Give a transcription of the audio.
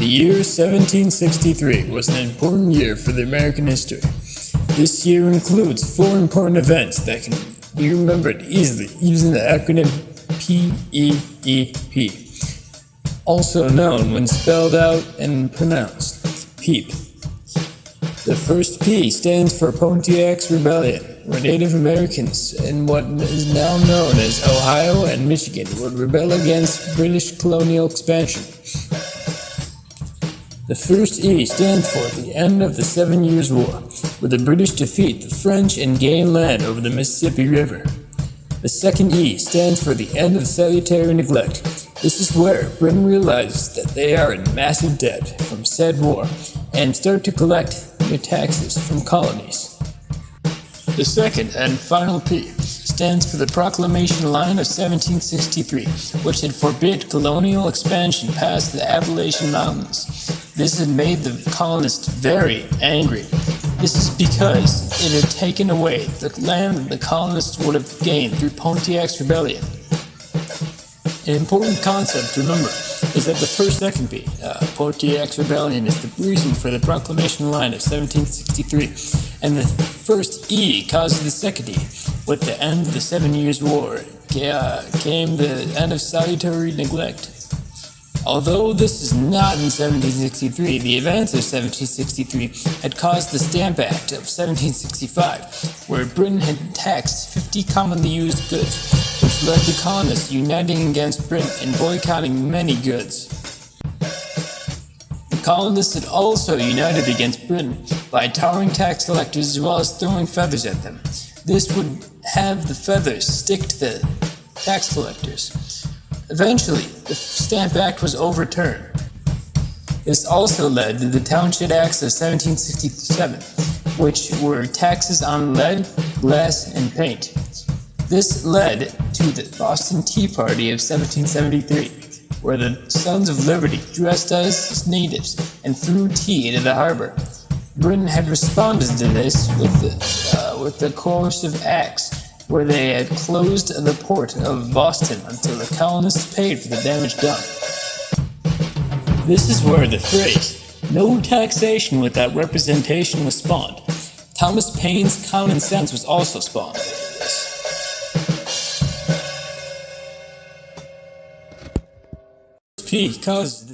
The year 1763 was an important year for the American history. This year includes 4 important events that can be remembered easily using the acronym PEEP, also known when spelled out and pronounced PEEP. The first P stands for Pontiac's Rebellion, where Native Americans in what is now known as Ohio and Michigan would rebel against British colonial expansion. The first E stands for the end of the 7 Years' War, where the British defeat the French and gain land over the Mississippi River. The second E stands for the end of salutary neglect. This is where Britain realizes that they are in massive debt from said war and start to collect their taxes from colonies. The second and final P stands for the Proclamation Line of 1763, which had forbid colonial expansion past the Appalachian Mountains. This had made the colonists very angry. This is because it had taken away the land that the colonists would have gained through Pontiac's Rebellion. An important concept to remember is that the second P, Pontiac's Rebellion, is the reason for the Proclamation Line of 1763, and the first E causes the second E. With the end of the 7 Years' War came the end of salutary neglect. Although this is not in 1763, the events of 1763 had caused the Stamp Act of 1765, where Britain had taxed 50 commonly used goods, which led to colonists uniting against Britain and boycotting many goods. The colonists had also united against Britain by tarring tax collectors as well as throwing feathers at them. This would have the feathers stick to the tax collectors. Eventually, the Stamp Act was overturned. This also led to the Township Acts of 1767, which were taxes on lead, glass, and paint. This led to the Boston Tea Party of 1773, where the Sons of Liberty dressed as natives and threw tea into the harbor. Britain had responded to this with the coercive acts, where they had closed the port of Boston until the colonists paid for the damage done. This is where the phrase, "no taxation without representation" was spawned. Thomas Paine's common sense was also spawned. P causes